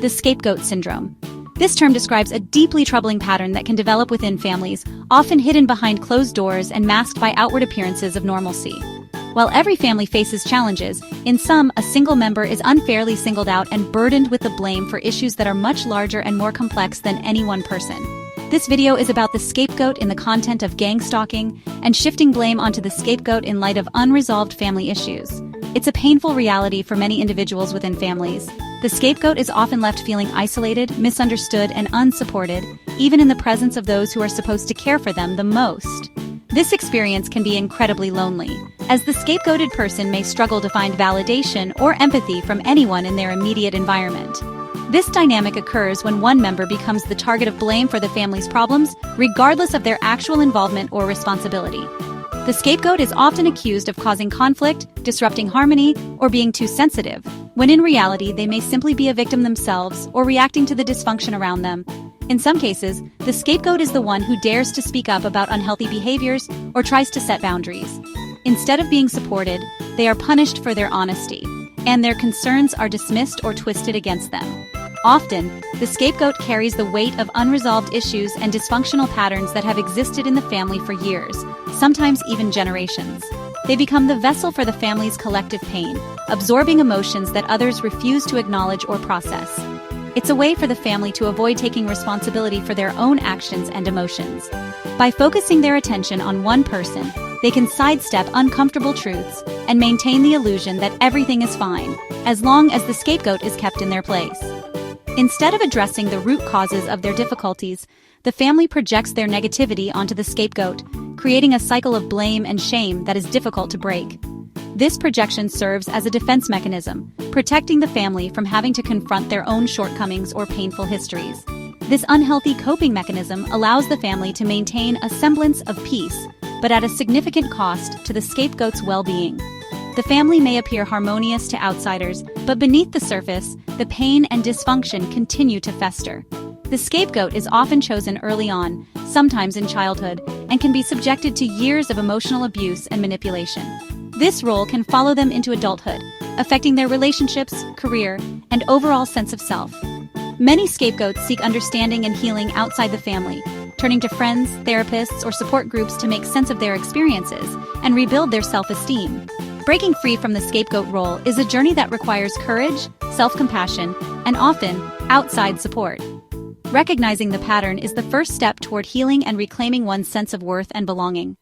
the scapegoat syndrome. This term describes a deeply troubling pattern that can develop within families, often hidden behind closed doors and masked by outward appearances of normalcy. While every family faces challenges, in some, a single member is unfairly singled out and burdened with the blame for issues that are much larger and more complex than any one person. This video is about the scapegoat in the content of gang stalking and shifting blame onto the scapegoat in light of unresolved family issues. It's a painful reality for many individuals within families. The scapegoat is often left feeling isolated, misunderstood, and unsupported, even in the presence of those who are supposed to care for them the most. This experience can be incredibly lonely, as the scapegoated person may struggle to find validation or empathy from anyone in their immediate environment. This dynamic occurs when one member becomes the target of blame for the family's problems, regardless of their actual involvement or responsibility. The scapegoat is often accused of causing conflict, disrupting harmony, or being too sensitive, when in reality they may simply be a victim themselves or reacting to the dysfunction around them. In some cases, the scapegoat is the one who dares to speak up about unhealthy behaviors or tries to set boundaries. Instead of being supported, they are punished for their honesty, and their concerns are dismissed or twisted against them. Often, the scapegoat carries the weight of unresolved issues and dysfunctional patterns that have existed in the family for years, sometimes even generations. They become the vessel for the family's collective pain, absorbing emotions that others refuse to acknowledge or process. It's a way for the family to avoid taking responsibility for their own actions and emotions. By focusing their attention on one person, they can sidestep uncomfortable truths and maintain the illusion that everything is fine, as long as the scapegoat is kept in their place. Instead of addressing the root causes of their difficulties, the family projects their negativity onto the scapegoat, creating a cycle of blame and shame that is difficult to break. This projection serves as a defense mechanism, protecting the family from having to confront their own shortcomings or painful histories. This unhealthy coping mechanism allows the family to maintain a semblance of peace, but at a significant cost to the scapegoat's well-being. The family may appear harmonious to outsiders, but beneath the surface, the pain and dysfunction continue to fester. The scapegoat is often chosen early on, sometimes in childhood, and can be subjected to years of emotional abuse and manipulation. This role can follow them into adulthood, affecting their relationships, career, and overall sense of self. Many scapegoats seek understanding and healing outside the family, turning to friends, therapists, or support groups to make sense of their experiences and rebuild their self-esteem. Breaking free from the scapegoat role is a journey that requires courage, self-compassion, and often, outside support. Recognizing the pattern is the first step toward healing and reclaiming one's sense of worth and belonging.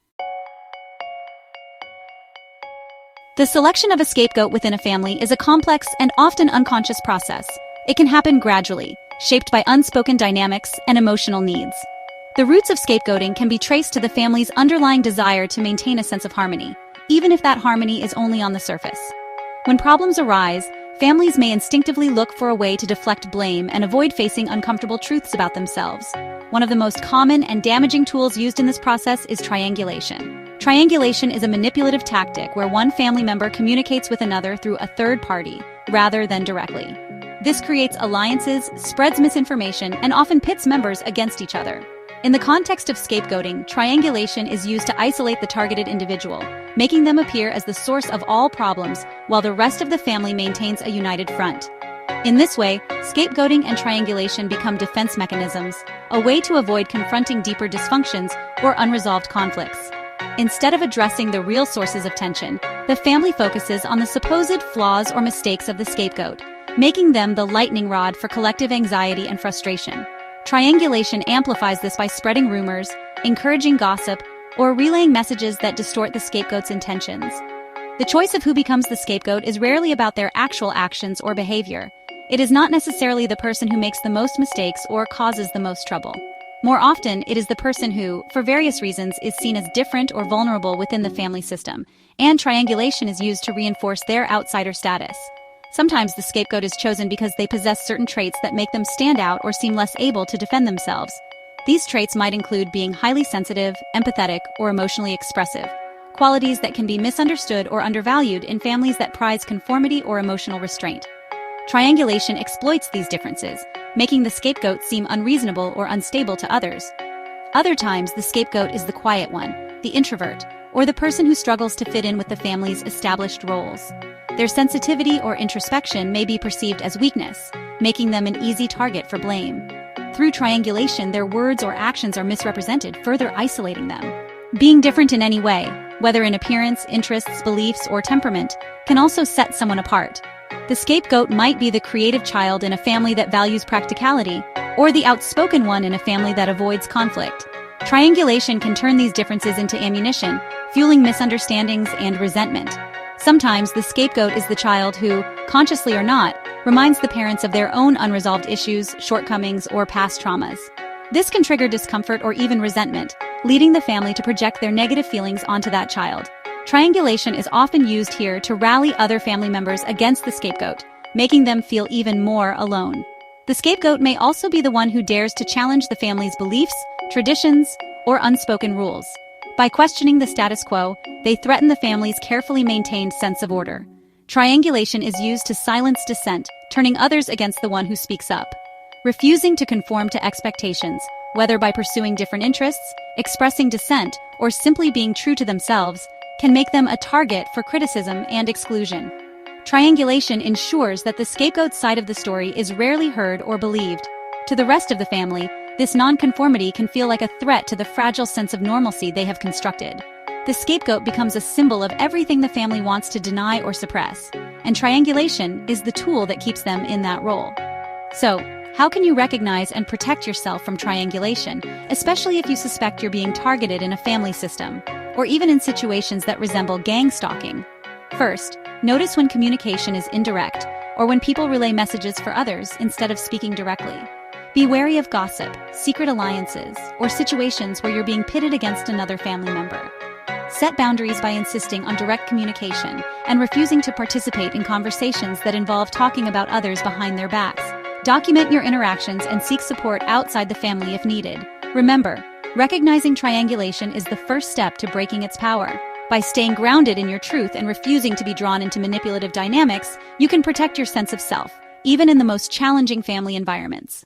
The selection of a scapegoat within a family is a complex and often unconscious process. It can happen gradually, shaped by unspoken dynamics and emotional needs. The roots of scapegoating can be traced to the family's underlying desire to maintain a sense of harmony, even if that harmony is only on the surface. When problems arise, families may instinctively look for a way to deflect blame and avoid facing uncomfortable truths about themselves. One of the most common and damaging tools used in this process is triangulation. Triangulation is a manipulative tactic where one family member communicates with another through a third party, rather than directly. This creates alliances, spreads misinformation, and often pits members against each other. In the context of scapegoating, triangulation is used to isolate the targeted individual, making them appear as the source of all problems, while the rest of the family maintains a united front. In this way, scapegoating and triangulation become defense mechanisms, a way to avoid confronting deeper dysfunctions or unresolved conflicts. Instead of addressing the real sources of tension, the family focuses on the supposed flaws or mistakes of the scapegoat, making them the lightning rod for collective anxiety and frustration. Triangulation amplifies this by spreading rumors, encouraging gossip, or relaying messages that distort the scapegoat's intentions. The choice of who becomes the scapegoat is rarely about their actual actions or behavior. It is not necessarily the person who makes the most mistakes or causes the most trouble. More often, it is the person who, for various reasons, is seen as different or vulnerable within the family system, and triangulation is used to reinforce their outsider status. Sometimes the scapegoat is chosen because they possess certain traits that make them stand out or seem less able to defend themselves. These traits might include being highly sensitive, empathetic, or emotionally expressive, qualities that can be misunderstood or undervalued in families that prize conformity or emotional restraint. Triangulation exploits these differences, making the scapegoat seem unreasonable or unstable to others. Other times, the scapegoat is the quiet one, the introvert, or the person who struggles to fit in with the family's established roles. Their sensitivity or introspection may be perceived as weakness, making them an easy target for blame. Through triangulation, their words or actions are misrepresented, further isolating them. Being different in any way, whether in appearance, interests, beliefs, or temperament, can also set someone apart. The scapegoat might be the creative child in a family that values practicality, or the outspoken one in a family that avoids conflict. Triangulation can turn these differences into ammunition, fueling misunderstandings and resentment. Sometimes the scapegoat is the child who, consciously or not, reminds the parents of their own unresolved issues, shortcomings, or past traumas. This can trigger discomfort or even resentment, leading the family to project their negative feelings onto that child. Triangulation is often used here to rally other family members against the scapegoat, making them feel even more alone. The scapegoat may also be the one who dares to challenge the family's beliefs, traditions, or unspoken rules. By questioning the status quo, they threaten the family's carefully maintained sense of order. Triangulation is used to silence dissent, turning others against the one who speaks up. Refusing to conform to expectations, whether by pursuing different interests, expressing dissent, or simply being true to themselves, can make them a target for criticism and exclusion. Triangulation ensures that the scapegoat side of the story is rarely heard or believed. To the rest of the family, this nonconformity can feel like a threat to the fragile sense of normalcy they have constructed. The scapegoat becomes a symbol of everything the family wants to deny or suppress, and triangulation is the tool that keeps them in that role. So, how can you recognize and protect yourself from triangulation, especially if you suspect you're being targeted in a family system, or even in situations that resemble gang stalking? First, notice when communication is indirect, or when people relay messages for others instead of speaking directly. Be wary of gossip, secret alliances, or situations where you're being pitted against another family member. Set boundaries by insisting on direct communication and refusing to participate in conversations that involve talking about others behind their backs. Document your interactions and seek support outside the family if needed. Remember, recognizing triangulation is the first step to breaking its power. By staying grounded in your truth and refusing to be drawn into manipulative dynamics, you can protect your sense of self, even in the most challenging family environments.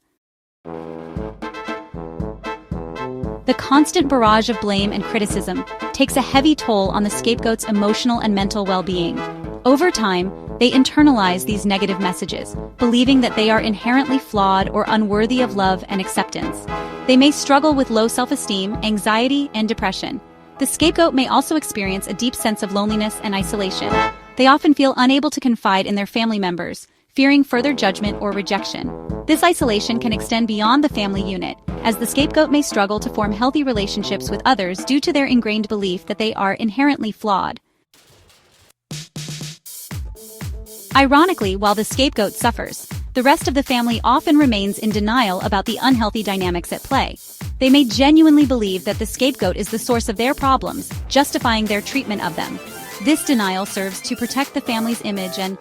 The constant barrage of blame and criticism takes a heavy toll on the scapegoat's emotional and mental well-being. Over time, they internalize these negative messages, believing that they are inherently flawed or unworthy of love and acceptance. They may struggle with low self-esteem, anxiety, and depression. The scapegoat may also experience a deep sense of loneliness and isolation. They often feel unable to confide in their family members, fearing further judgment or rejection. This isolation can extend beyond the family unit, as the scapegoat may struggle to form healthy relationships with others due to their ingrained belief that they are inherently flawed. Ironically, while the scapegoat suffers, the rest of the family often remains in denial about the unhealthy dynamics at play. They may genuinely believe that the scapegoat is the source of their problems, justifying their treatment of them. This denial serves to protect the family's image and,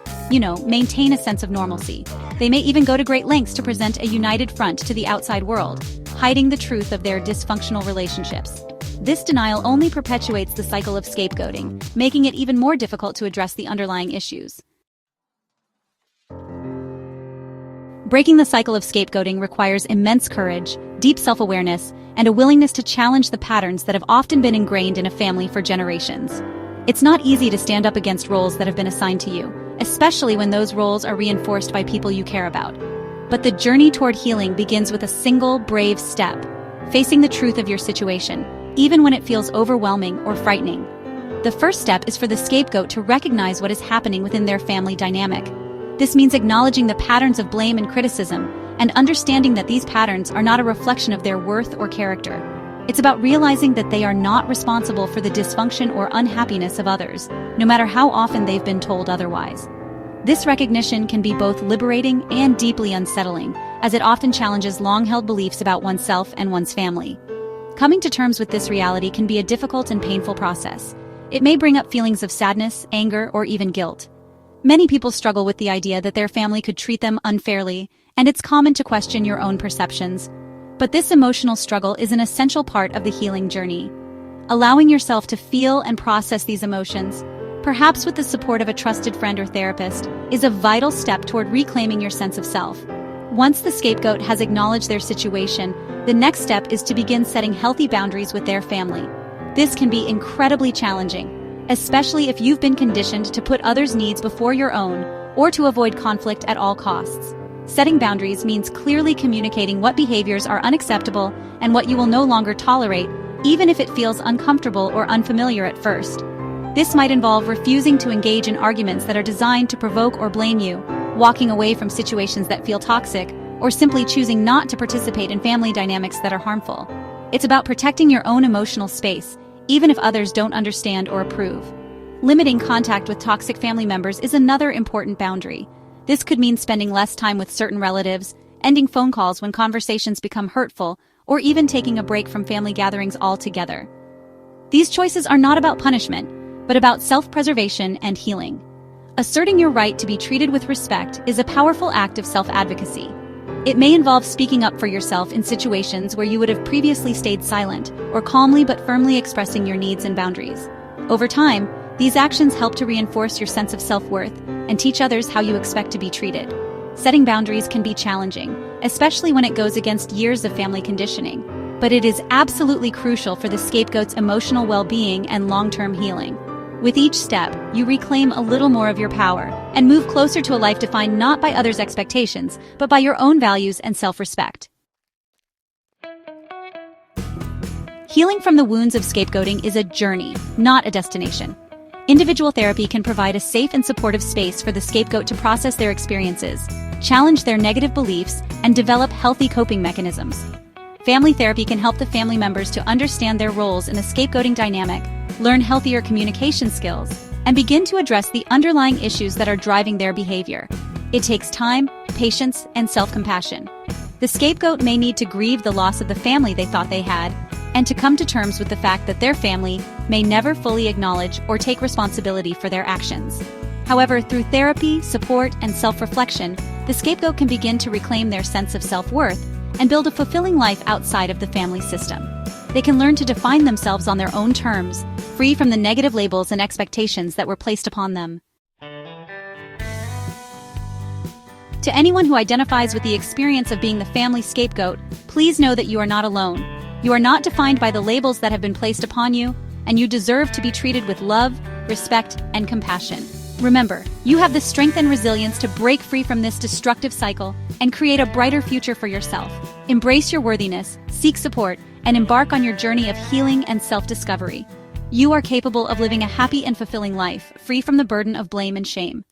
maintain a sense of normalcy. They may even go to great lengths to present a united front to the outside world, hiding the truth of their dysfunctional relationships. This denial only perpetuates the cycle of scapegoating, making it even more difficult to address the underlying issues. Breaking the cycle of scapegoating requires immense courage, deep self-awareness, and a willingness to challenge the patterns that have often been ingrained in a family for generations. It's not easy to stand up against roles that have been assigned to you, especially when those roles are reinforced by people you care about. But the journey toward healing begins with a single, brave step: facing the truth of your situation, even when it feels overwhelming or frightening. The first step is for the scapegoat to recognize what is happening within their family dynamic. This means acknowledging the patterns of blame and criticism, and understanding that these patterns are not a reflection of their worth or character. It's about realizing that they are not responsible for the dysfunction or unhappiness of others, no matter how often they've been told otherwise. This recognition can be both liberating and deeply unsettling, as it often challenges long-held beliefs about oneself and one's family. Coming to terms with this reality can be a difficult and painful process. It may bring up feelings of sadness, anger, or even guilt. Many people struggle with the idea that their family could treat them unfairly, and it's common to question your own perceptions. But this emotional struggle is an essential part of the healing journey. Allowing yourself to feel and process these emotions, perhaps with the support of a trusted friend or therapist, is a vital step toward reclaiming your sense of self. Once the scapegoat has acknowledged their situation, the next step is to begin setting healthy boundaries with their family. This can be incredibly challenging, especially if you've been conditioned to put others' needs before your own or to avoid conflict at all costs. Setting boundaries means clearly communicating what behaviors are unacceptable and what you will no longer tolerate, even if it feels uncomfortable or unfamiliar at first. This might involve refusing to engage in arguments that are designed to provoke or blame you, walking away from situations that feel toxic, or simply choosing not to participate in family dynamics that are harmful. It's about protecting your own emotional space, even if others don't understand or approve. Limiting contact with toxic family members is another important boundary. This could mean spending less time with certain relatives, ending phone calls when conversations become hurtful, or even taking a break from family gatherings altogether. These choices are not about punishment, but about self-preservation and healing. Asserting your right to be treated with respect is a powerful act of self-advocacy. It may involve speaking up for yourself in situations where you would have previously stayed silent, or calmly but firmly expressing your needs and boundaries. Over time, these actions help to reinforce your sense of self-worth and teach others how you expect to be treated. Setting boundaries can be challenging, especially when it goes against years of family conditioning, but it is absolutely crucial for the scapegoat's emotional well-being and long-term healing. With each step, you reclaim a little more of your power and move closer to a life defined not by others' expectations, but by your own values and self-respect. Healing from the wounds of scapegoating is a journey, not a destination. Individual therapy can provide a safe and supportive space for the scapegoat to process their experiences, challenge their negative beliefs, and develop healthy coping mechanisms. Family therapy can help the family members to understand their roles in the scapegoating dynamic, learn healthier communication skills, and begin to address the underlying issues that are driving their behavior. It takes time, patience, and self-compassion. The scapegoat may need to grieve the loss of the family they thought they had, and to come to terms with the fact that their family may never fully acknowledge or take responsibility for their actions. However, through therapy, support, and self-reflection, the scapegoat can begin to reclaim their sense of self-worth and build a fulfilling life outside of the family system. They can learn to define themselves on their own terms, free from the negative labels and expectations that were placed upon them. To anyone who identifies with the experience of being the family scapegoat, please know that you are not alone. You are not defined by the labels that have been placed upon you, and you deserve to be treated with love, respect, and compassion. Remember, you have the strength and resilience to break free from this destructive cycle and create a brighter future for yourself. Embrace your worthiness, seek support, and embark on your journey of healing and self-discovery. You are capable of living a happy and fulfilling life, free from the burden of blame and shame.